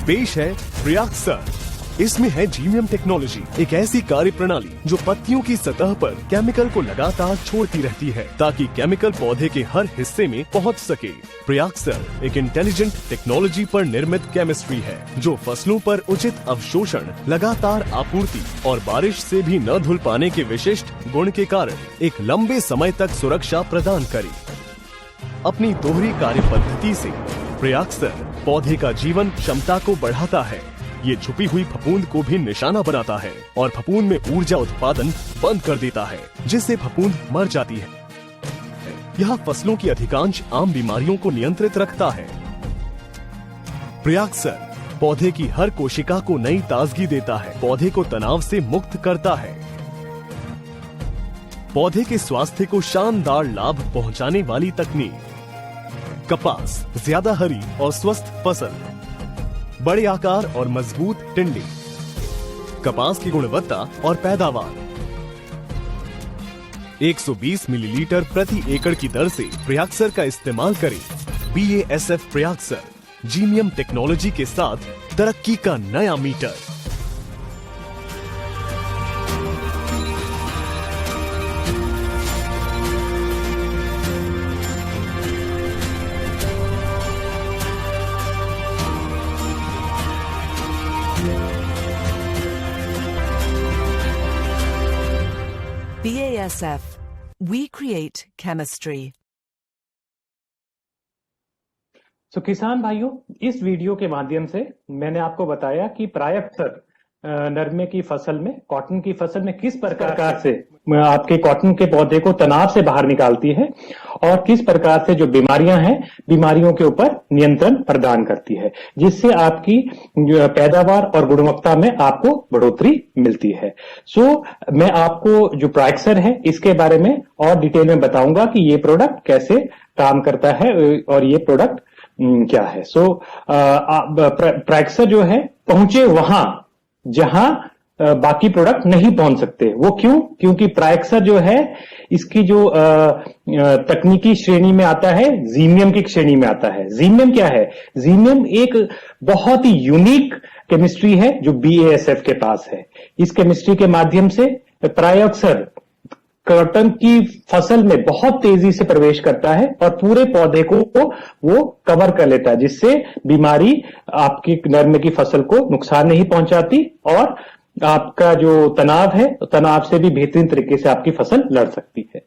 पेश है प्रियाक्सर। इसमें है जीएम टेक्नोलॉजी, एक ऐसी कार्य प्रणाली जो पत्तियों की सतह पर केमिकल को लगातार छोड़ती रहती है ताकि केमिकल पौधे के हर हिस्से में पहुंच सके। प्रियाक्सर एक इंटेलिजेंट टेक्नोलॉजी पर निर्मित केमिस्ट्री है जो फसलों पर उचित अवशोषण, लगातार आपूर्ति और बारिश से भी न धुल पाने के विशिष्ट गुण के कारण एक लंबे समय तक सुरक्षा प्रदान करे। अपनी दोहरी कार्य पद्धति से प्रियाक्सर पौधे का जीवन क्षमता को बढ़ाता है। ये छुपी हुई फफूंद को भी निशाना बनाता है और फफूंद में ऊर्जा उत्पादन बंद कर देता है, जिससे फफूंद मर जाती है। यह फसलों की अधिकांश आम बीमारियों को नियंत्रित रखता है। प्रियाक्सर पौधे की हर कोशिका को नई ताजगी देता है, पौधे को तनाव से मुक्त करता है। पौधे के स्वास्थ्य को शानदार लाभ पहुंचाने वाली तकनीक। कपास, ज्यादा हरी और स्वस्थ फसल, बड़े आकार और मजबूत टिंडे, कपास की गुणवत्ता और पैदावार। 120 मिलीलीटर प्रति एकड़ की दर से प्रियाक्सर का इस्तेमाल करें। BASF प्रियाक्सर जीनियम टेक्नोलॉजी के साथ तरक्की का नया metre. BASF, we create chemistry. तो किसान भाइयों, इस वीडियो के माध्यम से मैंने आपको बताया कि प्रियाक्सर नरमे की फसल में, कॉटन की फसल में किस प्रकार से आपके कॉटन के पौधे को तनाव से बाहर निकालती है और किस प्रकार से जो बीमारियां हैं, बीमारियों के ऊपर नियंत्रण प्रदान करती है, जिससे आपकी पैदावार और गुणवत्ता में आपको बढ़ोतरी मिलती है। सो मैं आपको जो प्रियाक्सर है इसके बारे में और डिटेल में बताऊंगा कि ये प्रोडक्ट कैसे काम करता है और ये प्रोडक्ट क्या है। सो प्रियाक्सर जो है पहुंचे वहां जहां बाकी प्रोडक्ट नहीं पहुंच सकते। वो क्यों? क्योंकि प्रायक्सर जो है इसकी जो तकनीकी श्रेणी में आता है, जीमियम की श्रेणी में आता है। जीमियम क्या है? जीमियम एक बहुत ही यूनिक केमिस्ट्री है जो BASF के पास है। इस केमिस्ट्री के माध्यम से प्रायक्सर कॉटन की फसल में बहुत तेजी से प्रवेश करता है और पूरे पौधे को वो कवर कर लेता है, जिससे बीमारी आपकी नरमे की फसल को नुकसान नहीं पहुंचाती और आपका जो तनाव है, तनाव से भी बेहतरीन तरीके से आपकी फसल लड़ सकती है।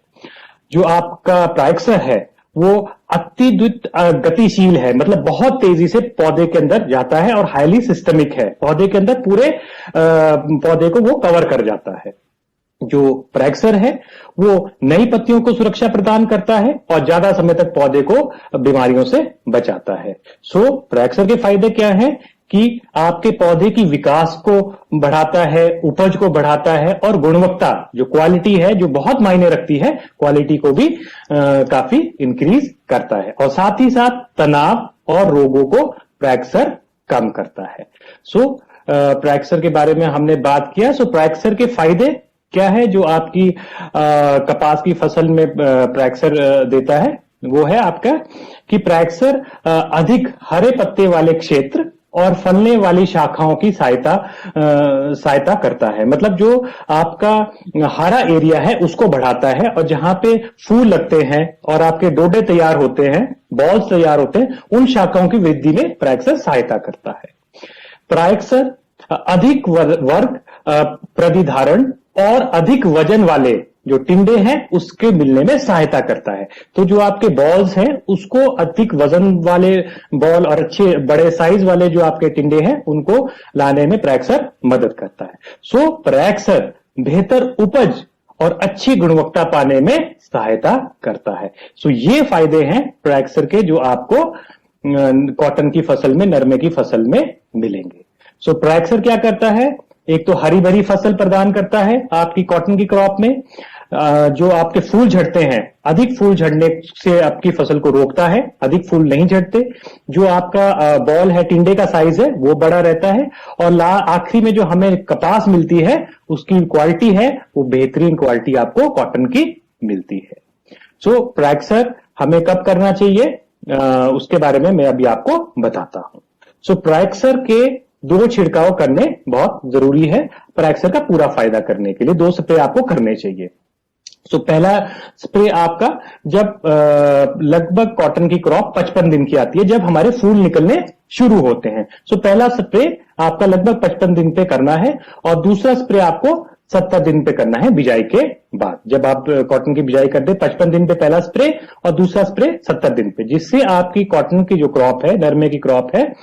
जो आपका प्रायक्सर है वो अतिद्रुत गतिशील है, मतलब बहुत तेजी से पौधे के अंदर जाता है और हाईली सिस्टमिक है। पौधे के अंदर पूरे पौधे को वो कवर कर जाता है। जो प्रायक्सर है वो नई पत्तियों को सुरक्षा प्रदान करता है और ज्यादा समय तक पौधे को बीमारियों से बचाता है। सो प्रायक्सर के फायदे क्या हैं कि आपके पौधे की विकास को बढ़ाता है, उपज को बढ़ाता है और गुणवत्ता जो क्वालिटी है, जो बहुत मायने रखती है, क्वालिटी को भी काफी इंक्रीज करता है और साथ ही साथ तनाव और रोगों को प्रायक्सर कम करता है। सो प्रायक्सर के बारे में हमने बात किया। सो प्रायक्सर के फायदे क्या है जो आपकी कपास की फसल में प्रायक्सर देता है? वो है आपका कि प्रायक्सर अधिक हरे पत्ते वाले क्षेत्र और फलने वाली शाखाओं की सहायता करता है। मतलब जो आपका हरा एरिया है उसको बढ़ाता है और जहां पे फूल लगते हैं और आपके डोडे तैयार होते हैं, बॉल्स तैयार होते हैं, उन शाखाओं की वृद्धि में प्रायक्सर सहायता करता है। प्रायक्सर अधिक वर्ग प्रतिधारण और अधिक वजन वाले जो टिंडे हैं उसके मिलने में सहायता करता है। तो जो आपके बॉल्स हैं उसको अधिक वजन वाले बॉल और अच्छे बड़े साइज वाले जो आपके टिंडे हैं उनको लाने में प्रायक्सर मदद करता है। सो प्रायक्सर बेहतर उपज और अच्छी गुणवत्ता पाने में सहायता करता है। सो ये फायदे हैं प्रायक्सर के जो आपको कॉटन की फसल में, नरमे की फसल में मिलेंगे। सो प्रायक्सर क्या करता है? एक तो हरी भरी फसल प्रदान करता है आपकी कॉटन की क्रॉप में। जो आपके फूल झड़ते हैं, अधिक फूल झड़ने से आपकी फसल को रोकता है, अधिक फूल नहीं झड़ते। जो आपका बॉल है, टिंडे का साइज है, वो बड़ा रहता है और आखिरी में जो हमें कपास मिलती है उसकी क्वालिटी है वो बेहतरीन क्वालिटी आपको कॉटन की मिलती है। सो प्रायक्सर हमें कब करना चाहिए उसके बारे में मैं अभी आपको बताता हूं। सो प्रायक्सर के 2 छिड़काव करने बहुत जरूरी है। प्रायक्सर का पूरा फायदा करने के लिए 2 स्प्रे आपको करने चाहिए। सो पहला स्प्रे आपका जब लगभग कॉटन की क्रॉप 55 दिन की आती है, जब हमारे फूल निकलने शुरू होते हैं। सो पहला स्प्रे आपका लगभग 55 दिन पे करना है और दूसरा स्प्रे आपको 70 दिन पे करना है बिजाई के बाद। जब आप कॉटन की बिजाई कर दे 55 दिन पे पहला स्प्रे और दूसरा स्प्रे 70 दिन पे, जिससे आपकी कॉटन की जो क्रॉप है, नरमे की क्रॉप है,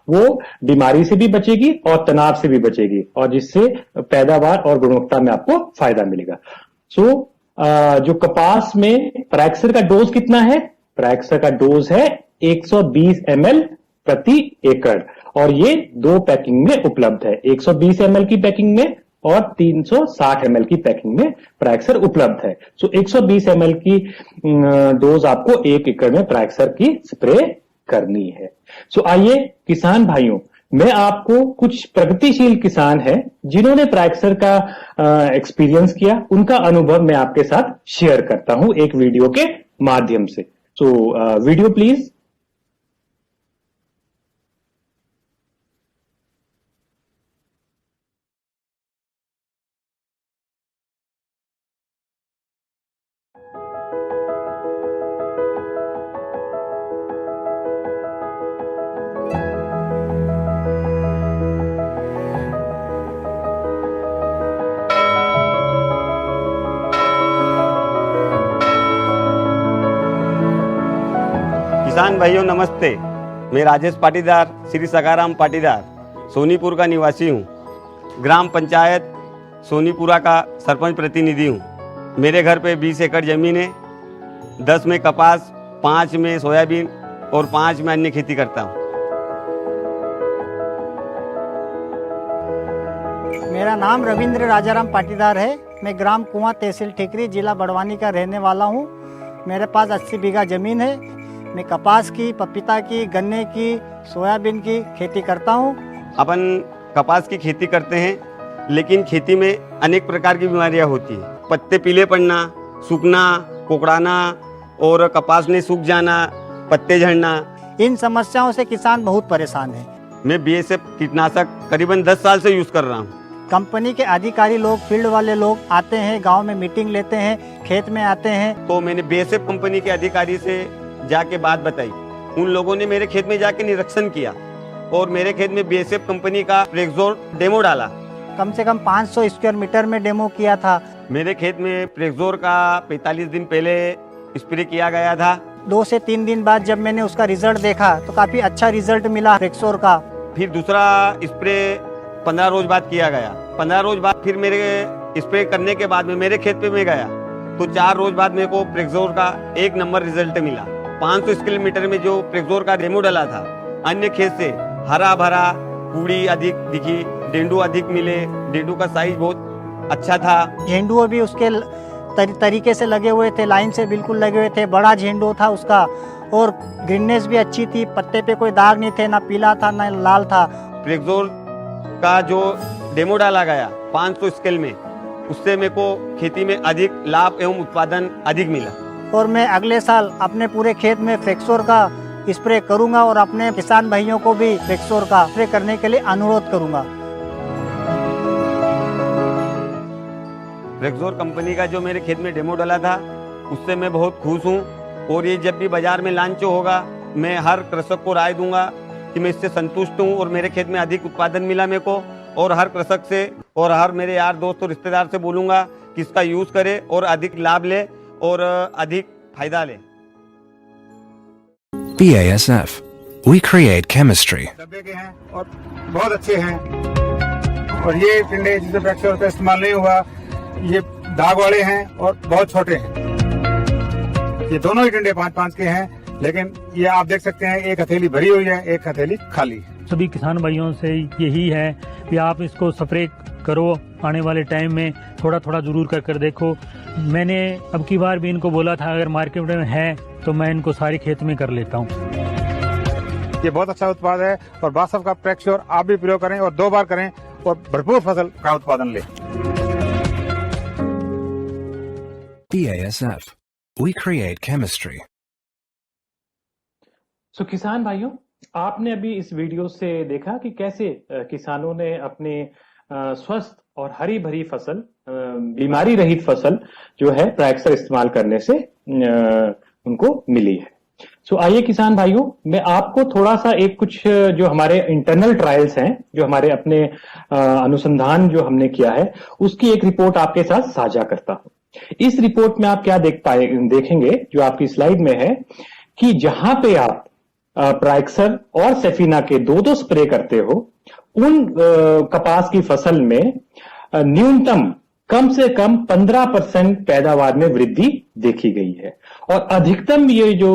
वो बीमारी से भी बचेगी और तनाव से भी बचेगी और जिससे पैदावार और गुणवत्ता में आपको फायदा मिलेगा। सो जो कपास में प्रायक्सर का डोज कितना है? प्रायक्सर का डोज है 120 ml प्रति एकड़ और ये 2 पैकिंग में उपलब्ध है। 120 ml की पैकिंग में और 360 ml की पैकिंग में प्रायक्सर उपलब्ध है। सो 120 ml की डोज आपको 1 एकड़ में प्रायक्सर की स्प्रे करनी है। सो आइए किसान भाइयों, मैं आपको कुछ प्रगतिशील किसान हैं जिन्होंने प्रायक्सर का एक्सपीरियंस किया, उनका अनुभव मैं आपके साथ शेयर करता हूं एक वीडियो के माध्यम से। So video please. किसान भाइयों नमस्ते। मैं राजेश पाटीदार, श्री सखाराम पाटीदार, सोनीपुर का निवासी हूँ। ग्राम पंचायत सोनीपुरा का सरपंच प्रतिनिधि हूँ। मेरे घर पे 20 एकड़ ज़मीन है। 10 में कपास, 5 में सोयाबीन और 5 में अन्य खेती करता हूँ। मेरा नाम रविंद्र राजाराम पाटीदार है। मैं ग्राम कुआं, तहसील ठिकरी, जिला बड़वानी का रहने वाला हूँ। मेरे पास 80 बीघा ज़मीन है। मैं कपास की, पपीता की, गन्ने की, सोयाबीन की खेती करता हूँ। अपन कपास की खेती करते हैं। लेकिन खेती में अनेक प्रकार की बीमारियां होती है। पत्ते पीले पड़ना, सूखना, कोकड़ाना और कपास में सूख जाना, पत्ते झड़ना, इन समस्याओं से किसान बहुत परेशान है। मैं BSF कीटनाशक करीबन 10 साल से यूज कर रहा हूँ। कंपनी के अधिकारी लोग, फील्ड वाले लोग आते हैं, गांव में मीटिंग लेते हैं, खेत में आते हैं। तो मैंने BSF कंपनी के अधिकारी से जाके बात बताई। उन लोगों ने मेरे खेत में जाके निरीक्षण किया और मेरे खेत में BSF कंपनी का प्रेक्सोर डेमो डाला। कम से कम 500 स्क्वायर मीटर में डेमो किया था। मेरे खेत में प्रेक्सोर का 45 दिन पहले स्प्रे किया गया था। 2 से 3 दिन बाद जब मैंने उसका रिजल्ट देखा तो काफी अच्छा रिजल्ट मिला प्रेक्सोर का। फिर दूसरा स्प्रे 15 रोज बाद किया गया। 15 रोज बाद फिर मेरे स्प्रे करने के बाद में मेरे खेत पे मैं गया तो 4 रोज बाद मेरे को प्रेक्सोर का 1 नंबर रिजल्ट मिला। 500 स्क्वायर मीटर में जो प्रेक्सोर का डेमो डाला था, अन्य खेत से हरा भरा, पूड़ी अधिक दिखी, डेंडू अधिक मिले, डेंडू का साइज बहुत अच्छा था। झेंडू भी उसके तरीके से लगे हुए थे, लाइन से बिल्कुल लगे हुए थे, बड़ा झेंडू था उसका और ग्रीननेस भी अच्छी थी, पत्ते पे कोई दाग नहीं थे, ना पीला था ना लाल था। प्रेक्सोर का जो डेमो डाला गया 500 स्केल में, उससे मेरे को खेती में अधिक लाभ एवं उत्पादन अधिक मिला। और मैं अगले साल अपने पूरे खेत में प्रेक्सोर का स्प्रे करूंगा और अपने किसान भाइयों को भी प्रेक्सोर का स्प्रे करने के लिए अनुरोध करूंगा। प्रेक्सोर कंपनी का जो मेरे खेत में डेमो डाला था उससे मैं बहुत खुश हूँ और ये जब भी बाजार में लॉन्च होगा मैं हर कृषक को राय दूंगा कि मैं इससे संतुष्ट हूँ और मेरे खेत में अधिक उत्पादन मिला मेरे को, और हर कृषक से और हर मेरे यार दोस्त और रिश्तेदार से बोलूंगा कि इसका यूज करे और अधिक लाभ ले और अधिक फायदा ले। BASF. We create chemistry. डब्बे के हैं और बहुत अच्छे हैं, और ये टिंडे जिसे प्रेक्सोर का इस्तेमाल नहीं हुआ, ये दाग वाले हैं और बहुत छोटे हैं। ये दोनों ही टिंडे 5-5 के हैं, लेकिन ये आप देख सकते हैं एक हथेली भरी हुई है, एक हथेली खाली है। सभी किसान भाइयों से यही है कि आप इसको स्प्रे करो, आने वाले टाइम में थोड़ा थोड़ा जरूर कर देखो। मैंने अब की बार भी इनको बोला था अगर मार्केट में है तो मैं इनको सारे खेत में कर लेता हूँ। ये बहुत अच्छा उत्पाद है और BASF का प्रेक्सोर आप भी प्रयोग करें और 2 बार करें और भरपूर फसल का उत्पादन लें। BASF. We create chemistry. सो किसान भाइयों, आपने अभी इस वीडियो से देखा कि कैसे किसानों ने अपने स्वस्थ और हरी भरी फसल, बीमारी रहित फसल जो है प्रेक्सोर इस्तेमाल करने से उनको मिली है। सो आइए किसान भाइयों, मैं आपको थोड़ा सा एक कुछ जो हमारे इंटरनल ट्रायल्स हैं, जो हमारे अपने अनुसंधान जो हमने किया है, उसकी एक रिपोर्ट आपके साथ साझा करता हूं। इस रिपोर्ट में आप क्या देखेंगे जो आपकी स्लाइड में है कि जहां पे आप प्रेक्सोर और सेफिना के 2-2 स्प्रे करते हो, उन कपास की फसल में न्यूनतम कम से कम 15% पैदावार में वृद्धि देखी गई है, और अधिकतम ये जो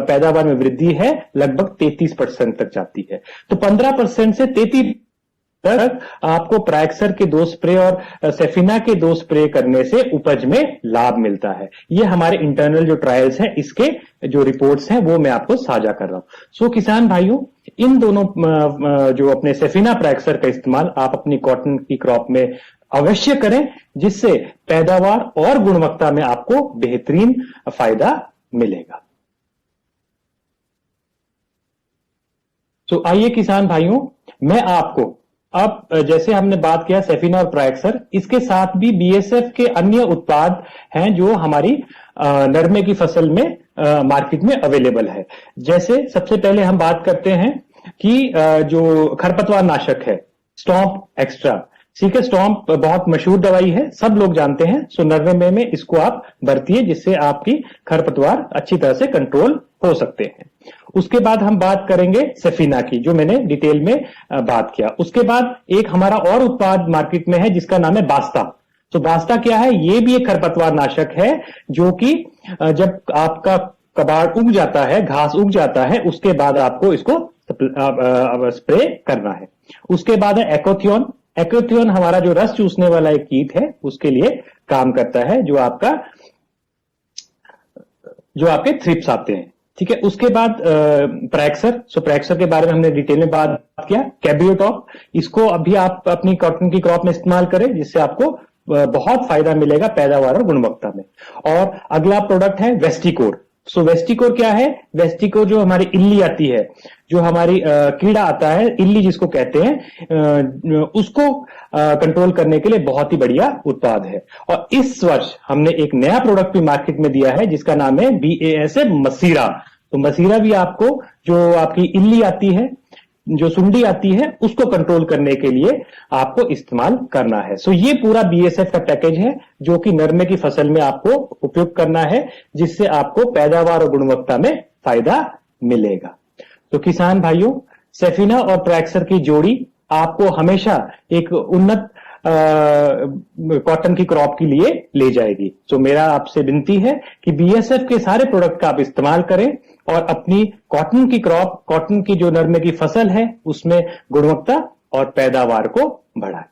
पैदावार में वृद्धि है लगभग 33% तक जाती है। तो 15% से 33% तक आपको प्रेक्सोर के 2 स्प्रे और सेफिना के 2 स्प्रे करने से उपज में लाभ मिलता है। ये हमारे इंटरनल जो ट्रायल्स हैं, इसके जो रिपोर्ट्स हैं वो मैं आपको साझा कर रहा हूं। सो किसान भाइयों, इन दोनों जो अपने सेफिना प्रेक्सोर का इस्तेमाल आप अपनी कॉटन की क्रॉप में अवश्य करें, जिससे पैदावार और गुणवत्ता में आपको बेहतरीन फायदा मिलेगा। तो आइए किसान भाइयों, मैं आपको अब जैसे हमने बात किया सेफिना और प्रेक्सोर, इसके साथ भी BASF के अन्य उत्पाद हैं जो हमारी नरमे की फसल में मार्केट में अवेलेबल है। जैसे सबसे पहले हम बात करते हैं कि जो खरपतवार नाशक है स्टॉम्प एक्स्ट्रा। ठीक है, स्टॉम्प बहुत मशहूर दवाई है, सब लोग जानते हैं। सो नरमे में इसको आप बरतिए, जिससे आपकी खरपतवार अच्छी तरह से कंट्रोल हो सकते हैं। उसके बाद हम बात करेंगे सेफिना की, जो मैंने डिटेल में बात किया। उसके बाद एक हमारा और उत्पाद मार्केट में है जिसका नाम है बास्ता। तो बास्ता क्या है? ये भी एक खरपतवार नाशक है, जो कि जब आपका कबाड़ उग जाता है, घास उग जाता है, उसके बाद आपको इसको स्प्रे करना है। उसके बाद है एकोथियोन। एकोथियोन हमारा जो रस चूसने वाला एक कीट है, उसके लिए काम करता है, जो आपके थ्रिप्स आते हैं। ठीक है। उसके बाद प्रैक्सर, सो प्रैक्सर के बारे में हमने डिटेल में बात किया। कैबियोटॉप, इसको अभी आप अपनी कॉटन की क्रॉप में इस्तेमाल करें, जिससे आपको बहुत फायदा मिलेगा पैदावार और गुणवत्ता में। और अगला प्रोडक्ट है वेस्टिकोर। सो वेस्टिकोर क्या है? वेस्टिकोर जो हमारी इल्ली आती है, जो हमारी कीड़ा आता है, इल्ली जिसको कहते हैं, उसको कंट्रोल करने के लिए बहुत ही बढ़िया उत्पाद है। और इस वर्ष हमने एक नया प्रोडक्ट भी मार्केट में दिया है जिसका नाम है BASF मसीरा। तो मसीरा भी आपको, जो आपकी इल्ली आती है, जो सुंडी आती है, उसको कंट्रोल करने के लिए आपको इस्तेमाल करना है। सो ये पूरा BASF का पैकेज है जो कि नरमे की फसल में आपको उपयोग करना है, जिससे आपको पैदावार और गुणवत्ता में फायदा मिलेगा। तो किसान भाइयों, सेफिना और ट्रैक्सर की जोड़ी आपको हमेशा एक उन्नत कॉटन की क्रॉप के लिए ले जाएगी। तो मेरा आपसे विनती है कि BASF के सारे प्रोडक्ट का आप इस्तेमाल करें और अपनी कॉटन की क्रॉप, कॉटन की जो नरमे की फसल है, उसमें गुणवत्ता और पैदावार को बढ़ाएं।